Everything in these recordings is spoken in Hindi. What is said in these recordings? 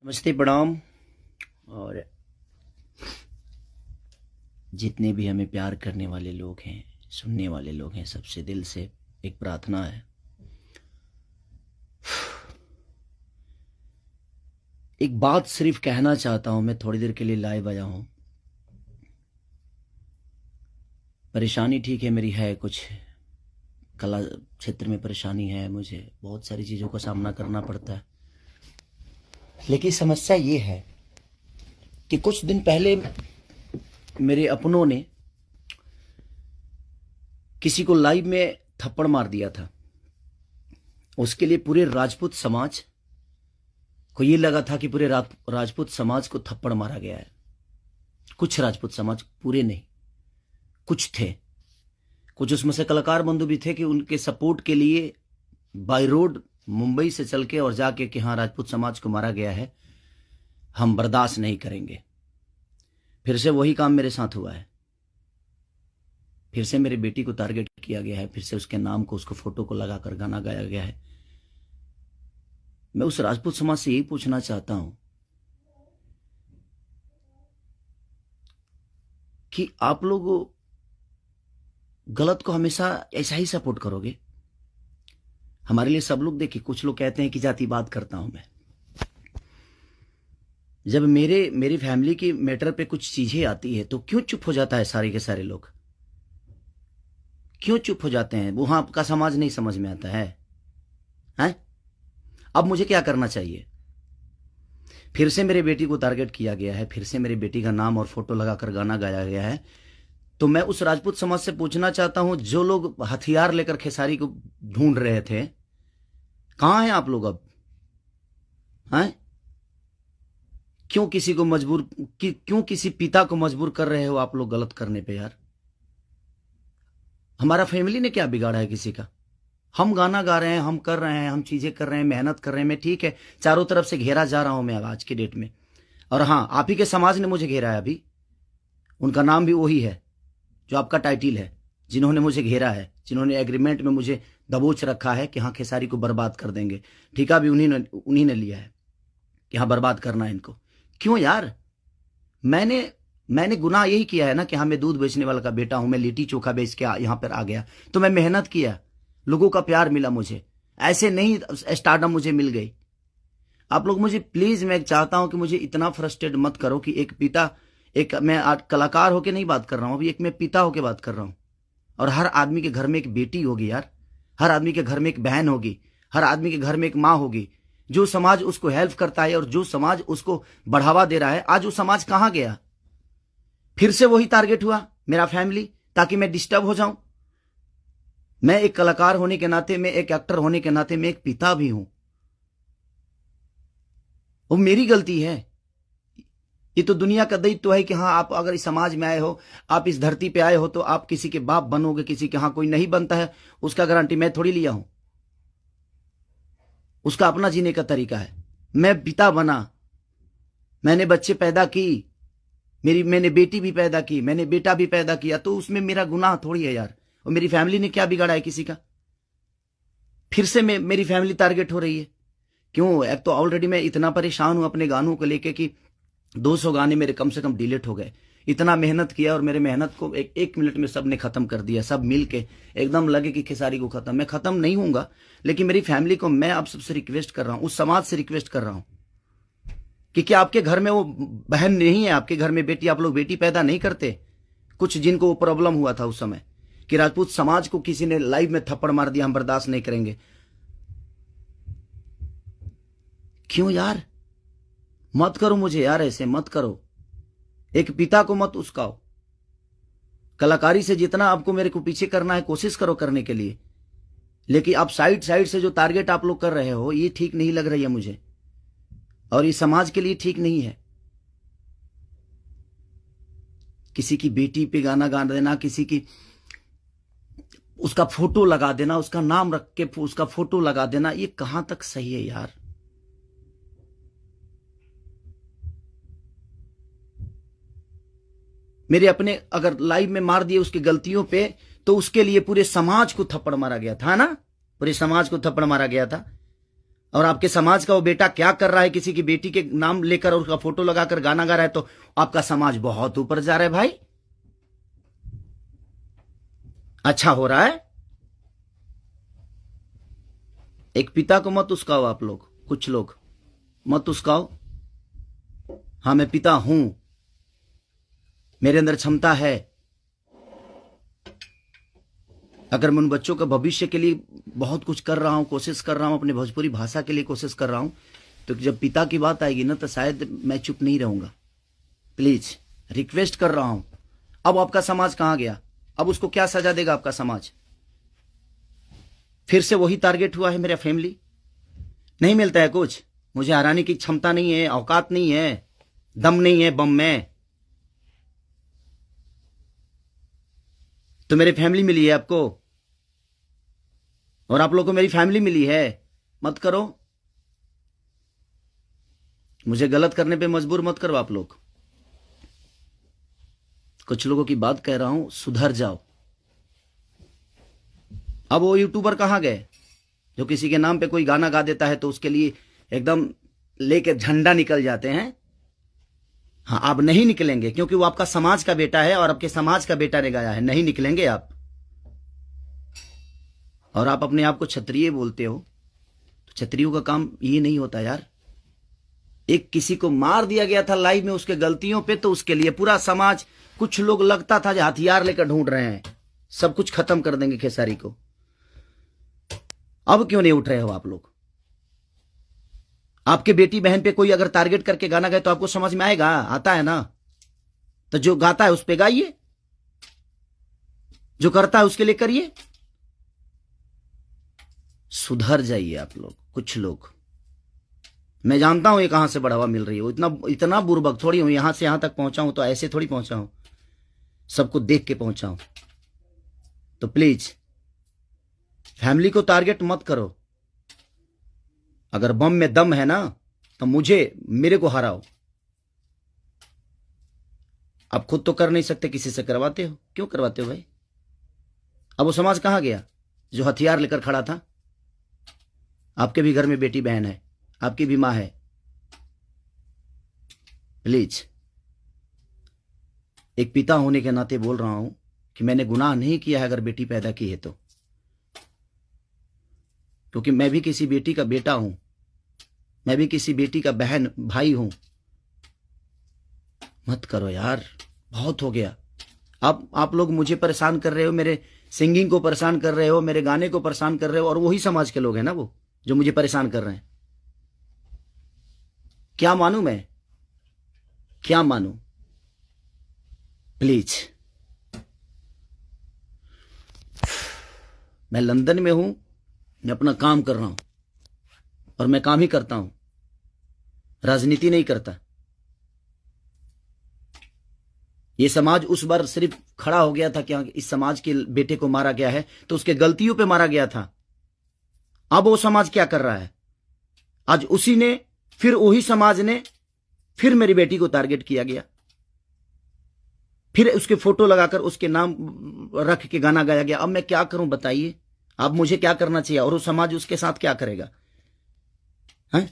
नमस्ते, प्रणाम। और जितने भी हमें प्यार करने वाले लोग हैं, सुनने वाले लोग हैं, सबसे दिल से एक प्रार्थना है। एक बात सिर्फ कहना चाहता हूं, मैं थोड़ी देर के लिए लाइव आया हूं। परेशानी ठीक है, मेरी है, कुछ कला क्षेत्र में परेशानी है, मुझे बहुत सारी चीज़ों का सामना करना पड़ता है। लेकिन समस्या ये है कि कुछ दिन पहले मेरे अपनों ने किसी को लाइव में थप्पड़ मार दिया था। उसके लिए पूरे राजपूत समाज को ये लगा था कि पूरे राजपूत समाज को थप्पड़ मारा गया है। कुछ राजपूत समाज, पूरे नहीं, कुछ थे, कुछ उसमें से कलाकार बंधु भी थे कि उनके सपोर्ट के लिए बाय रोड मुंबई से चल के और जाके कि हाँ राजपूत समाज को मारा गया है, हम बर्दाश्त नहीं करेंगे। फिर से वही काम मेरे साथ हुआ है। फिर से मेरी बेटी को टारगेट किया गया है, फिर से उसके नाम को, उसको फोटो को लगाकर गाना गाया गया है। मैं उस राजपूत समाज से यही पूछना चाहता हूं कि आप लोग गलत को हमेशा ऐसा ही सपोर्ट करोगे? हमारे लिए सब लोग, देखिए, कुछ लोग कहते हैं कि जातिवाद करता हूं मैं। जब मेरी फैमिली की मैटर पे कुछ चीजें आती है तो क्यों चुप हो जाता है सारे के सारे लोग? क्यों चुप हो जाते हैं? वहां आपका समाज नहीं समझ में आता है, हैं? अब मुझे क्या करना चाहिए? फिर से मेरे बेटी को टारगेट किया गया है, फिर से मेरी बेटी का नाम और फोटो लगाकर गाना गाया गया है। तो मैं उस राजपूत समाज से पूछना चाहता हूं, जो लोग हथियार लेकर खेसारी को ढूंढ रहे थे, कहां हैं आप लोग अब? हैं? क्यों किसी को मजबूर, क्यों किसी पिता को मजबूर कर रहे हो आप लोग गलत करने पे? यार, हमारा फैमिली ने क्या बिगाड़ा है किसी का? हम गाना गा रहे हैं, हम कर रहे हैं, हम चीजें कर रहे हैं, मेहनत कर रहे हैं। मैं ठीक है, चारों तरफ से घेरा जा रहा हूं मैं आज की डेट में। और हाँ, आप ही के समाज ने मुझे घेरा है अभी। उनका नाम भी वही है जो आपका टाइटिल है, जिन्होंने मुझे घेरा है, जिन्होंने एग्रीमेंट में मुझे दबोच रखा है कि हाँ खेसारी को बर्बाद कर देंगे। ठेका भी उन्हीं ने लिया है कि हाँ बर्बाद करना है इनको। क्यों यार? मैंने गुनाह यही किया है ना कि हाँ मैं दूध बेचने वाला का बेटा हूं, मैं लिट्टी चोखा बेच के यहां पर आ गया, तो मैं मेहनत किया, लोगों का प्यार मिला मुझे। ऐसे नहीं स्टारडम मुझे मिल गई। आप लोग मुझे प्लीज, मैं चाहता हूं कि मुझे इतना फ्रस्ट्रेट मत करो कि एक पिता, एक मैं कलाकार होके नहीं बात कर रहा हूं, अभी एक मैं पिता होके बात कर रहा हूं। और हर आदमी के घर में एक बेटी होगी यार, हर आदमी के घर में एक बहन होगी, हर आदमी के घर में एक माँ होगी। जो समाज उसको हेल्प करता है और जो समाज उसको बढ़ावा दे रहा है, आज वो समाज कहां गया? फिर से वही टारगेट हुआ, मेरा फैमिली, ताकि मैं डिस्टर्ब हो जाऊं। मैं एक कलाकार होने के नाते, मैं एक एक्टर होने के नाते, मैं एक पिता भी हूं। वो मेरी गलती है। ये तो दुनिया का दायित्व है कि हाँ आप अगर इस समाज में आए हो, आप इस धरती पे आए हो, तो आप किसी के बाप बनोगे, किसी के। हाँ, कोई नहीं बनता है उसका गारंटी मैं थोड़ी लिया हूं। उसका अपना जीने का तरीका है। मैं पिता बना, मैंने बच्चे पैदा की, मैंने बेटी भी पैदा की, मैंने बेटा भी पैदा किया, तो उसमें मेरा गुनाह थोड़ी है यार। और मेरी फैमिली ने क्या बिगाड़ा है किसी का? फिर से मेरी फैमिली टारगेट हो रही है। क्यों? एक तो ऑलरेडी मैं इतना परेशान हूं अपने गानों को लेके कि 200 गाने मेरे कम से कम डिलीट हो गए। इतना मेहनत किया और मेरे मेहनत को एक मिनट में सबने खत्म कर दिया। सब मिल के एकदम लगे कि खेसारी को खत्म। मैं खत्म नहीं होऊंगा, लेकिन मेरी फैमिली को मैं आप सबसे रिक्वेस्ट कर रहा हूं, उस समाज से रिक्वेस्ट कर रहा हूं कि क्या आपके घर में वो बहन नहीं है? आपके घर में बेटी, आप लोग बेटी पैदा नहीं करते? कुछ जिनको वो प्रॉब्लम हुआ था उस समय कि राजपूत समाज को किसी ने लाइव में थप्पड़ मार दिया, हम बर्दाश्त नहीं करेंगे। क्यों यार? मत करो मुझे यार, ऐसे मत करो। एक पिता को मत उस्काओ। कलाकारी से जितना आपको मेरे को पीछे करना है, कोशिश करो करने के लिए, लेकिन आप साइड से जो टारगेट आप लोग कर रहे हो, ये ठीक नहीं लग रही है मुझे, और ये समाज के लिए ठीक नहीं है। किसी की बेटी पे गाना गा देना, किसी की उसका फोटो लगा देना, उसका नाम रख के उसका फोटो लगा देना, ये कहां तक सही है यार? मेरे अपने अगर लाइव में मार दिए उसकी गलतियों पे, तो उसके लिए पूरे समाज को थप्पड़ मारा गया था ना, पूरे समाज को थप्पड़ मारा गया था। और आपके समाज का वो बेटा क्या कर रहा है, किसी की बेटी के नाम लेकर और उसका फोटो लगाकर गाना गा रहा है, तो आपका समाज बहुत ऊपर जा रहा है भाई। अच्छा हो रहा है। एक पिता को मत उस्काओ आप लोग, कुछ लोग मत उस्काओ। हाँ, मैं पिता हूं, मेरे अंदर क्षमता है। अगर मैं उन बच्चों का भविष्य के लिए बहुत कुछ कर रहा हूं, कोशिश कर रहा हूं, अपने भोजपुरी भाषा के लिए कोशिश कर रहा हूं, तो जब पिता की बात आएगी ना, तो शायद मैं चुप नहीं रहूंगा। प्लीज रिक्वेस्ट कर रहा हूं। अब आपका समाज कहां गया? अब उसको क्या सजा देगा आपका समाज? फिर से वही टारगेट हुआ है मेरा फैमिली। नहीं मिलता है कुछ, मुझे हराने की क्षमता नहीं है, औकात नहीं है, दम नहीं है बम में, तो मेरी फैमिली मिली है आपको, और आप लोगों को मेरी फैमिली मिली है। मत करो, मुझे गलत करने पे मजबूर मत करो आप लोग। कुछ लोगों की बात कह रहा हूं, सुधर जाओ। अब वो यूट्यूबर कहां गए जो किसी के नाम पे कोई गाना गा देता है तो उसके लिए एकदम लेके झंडा निकल जाते हैं? हाँ, आप नहीं निकलेंगे, क्योंकि वो आपका समाज का बेटा है और आपके समाज का बेटा ने गाया है। नहीं निकलेंगे आप। और आप अपने आप को क्षत्रिय बोलते हो, तो क्षत्रियों का काम ये नहीं होता यार। एक किसी को मार दिया गया था लाइव में उसके गलतियों पे, तो उसके लिए पूरा समाज, कुछ लोग लगता था जो हथियार लेकर ढूंढ रहे हैं, सब कुछ खत्म कर देंगे खेसारी को। अब क्यों नहीं उठ रहे हो आप लोग? आपके बेटी बहन पे कोई अगर टारगेट करके गाना गाए तो आपको समझ में आएगा? आता है ना? तो जो गाता है उस पे गाइए, जो करता है उसके लिए करिए। सुधर जाइए आप लोग, कुछ लोग। मैं जानता हूं ये कहां से बढ़ावा मिल रही है, इतना बुर्बक थोड़ी हूं। यहां से यहां तक पहुंचा हूं तो ऐसे थोड़ी पहुंचा हूं, सबको देख के पहुंचा हूं। तो प्लीज फैमिली को टारगेट मत करो। अगर बम में दम है ना, तो मेरे को हराओ। आप खुद तो कर नहीं सकते, किसी से करवाते हो। क्यों करवाते हो भाई? अब वो समाज कहां गया जो हथियार लेकर खड़ा था? आपके भी घर में बेटी बहन है, आपकी भी मां है। प्लीज, एक पिता होने के नाते बोल रहा हूं कि मैंने गुनाह नहीं किया है अगर बेटी पैदा की है तो, क्योंकि मैं भी किसी बेटी का बेटा हूं, मैं भी किसी बेटी का बहन भाई हूं। मत करो यार, बहुत हो गया। आप लोग मुझे परेशान कर रहे हो, मेरे सिंगिंग को परेशान कर रहे हो, मेरे गाने को परेशान कर रहे हो, और वही समाज के लोग हैं ना वो जो मुझे परेशान कर रहे हैं। क्या मानूं मैं? क्या मानूं? प्लीज, मैं लंदन में हूं, मैं अपना काम कर रहा हूं, और मैं काम ही करता हूं, राजनीति नहीं करता। ये समाज उस बार सिर्फ खड़ा हो गया था कि इस समाज के बेटे को मारा गया है तो उसके गलतियों पे मारा गया था। अब वो समाज क्या कर रहा है? आज उसी ने, फिर वही समाज ने, फिर मेरी बेटी को टारगेट किया गया, फिर उसके फोटो लगाकर उसके नाम रख के गाना गाया गया। अब मैं क्या करूं बताइए? अब मुझे क्या करना चाहिए, और वो समाज उसके साथ क्या करेगा? हैं?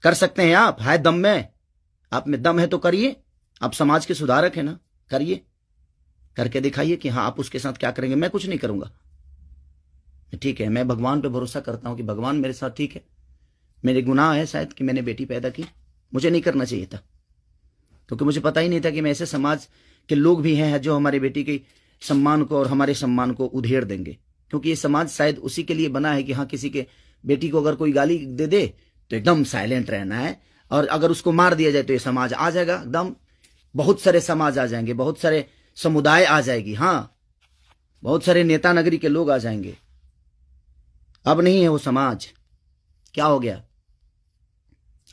कर सकते हैं आप? है दम में? आप में दम है तो करिए। आप समाज के सुधारक हैं ना, करिए, करके दिखाइए कि हाँ आप उसके साथ क्या करेंगे। मैं कुछ नहीं करूंगा, ठीक है। मैं भगवान पे भरोसा करता हूं कि भगवान मेरे साथ ठीक है। मेरे गुनाह है शायद कि मैंने बेटी पैदा की, मुझे नहीं करना चाहिए था, क्योंकि मुझे पता ही नहीं था कि मैं ऐसे समाज के लोग भी हैं जो हमारी बेटी के सम्मान को और हमारे सम्मान को उधेड़ देंगे। क्योंकि ये समाज शायद उसी के लिए बना है कि हाँ, किसी के बेटी को अगर कोई गाली दे दे तो एकदम साइलेंट रहना है, और अगर उसको मार दिया जाए तो ये समाज आ जाएगा एकदम। बहुत सारे समाज आ जाएंगे, बहुत सारे समुदाय आ जाएगी, हाँ, बहुत सारे नेता नगरी के लोग आ जाएंगे। अब नहीं है वो समाज। क्या हो गया?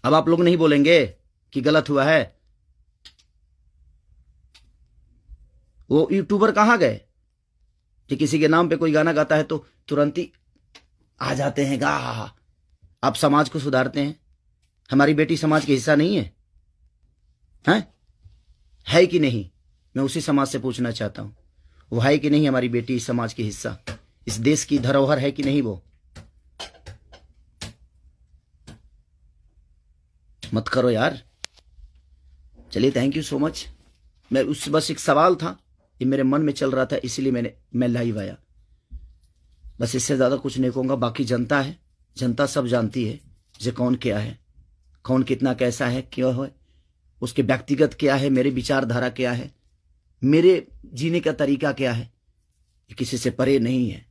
अब आप लोग नहीं बोलेंगे कि गलत हुआ है? वो यूट्यूबर कहां गए कि किसी के नाम पे कोई गाना गाता है तो तुरंत ही आ जाते हैं गा? आप समाज को सुधारते हैं। हमारी बेटी समाज का हिस्सा नहीं है? है कि नहीं? मैं उसी समाज से पूछना चाहता हूं, वो है कि नहीं हमारी बेटी इस समाज की हिस्सा? इस देश की धरोहर है कि नहीं वो? मत करो यार। चलिए, थैंक यू सो मच। मैं उस बस एक सवाल था, ये मेरे मन में चल रहा था, इसीलिए मैं लाइव आया। बस इससे ज़्यादा कुछ नहीं कहूँगा। बाकी जनता है, जनता सब जानती है जे कौन क्या है, कौन कितना कैसा है, क्यों है, उसके व्यक्तिगत क्या है, मेरे विचारधारा क्या है, मेरे जीने का तरीका क्या है, ये किसी से परे नहीं है।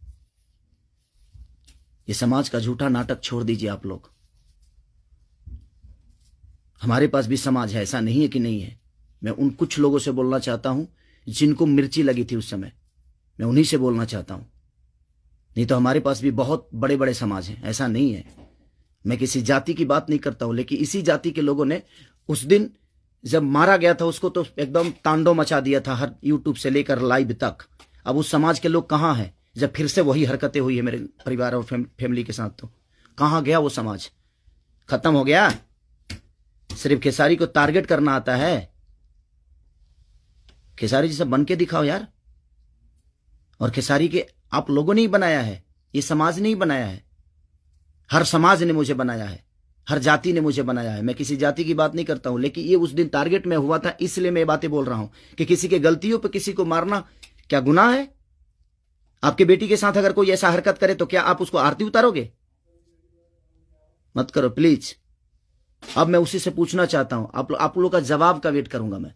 ये समाज का झूठा नाटक छोड़ दीजिए आप लोग। हमारे पास भी समाज है, ऐसा नहीं है कि नहीं है। मैं उन कुछ लोगों से बोलना चाहता हूं जिनको मिर्ची लगी थी उस समय, मैं उन्हीं से बोलना चाहता हूं। नहीं तो हमारे पास भी बहुत बड़े बड़े समाज हैं, ऐसा नहीं है। मैं किसी जाति की बात नहीं करता हूं, लेकिन इसी जाति के लोगों ने उस दिन जब मारा गया था उसको तो एकदम तांडव मचा दिया था, हर यूट्यूब से लेकर लाइव तक। अब उस समाज के लोग कहाँ हैं जब फिर से वही हरकतें हुई है मेरे परिवार और फैमिली के साथ? तो कहाँ गया वो समाज? खत्म हो गया? सिर्फ खेसारी को टारगेट करना आता है? खेसारी जैसा बन के दिखाओ यार। और खेसारी के आप लोगों ने ही बनाया है, ये समाज ने ही बनाया है। हर समाज ने मुझे बनाया है, हर जाति ने मुझे बनाया है। मैं किसी जाति की बात नहीं करता हूं, लेकिन ये उस दिन टारगेट में हुआ था, इसलिए मैं बातें बोल रहा हूं कि किसी के गलतियों पर किसी को मारना क्या गुनाह है? आपके बेटी के साथ अगर कोई ऐसा हरकत करे तो क्या आप उसको आरती उतारोगे? मत करो प्लीज। अब मैं उसी से पूछना चाहता हूं, आप लोग का जवाब का वेट करूंगा मैं।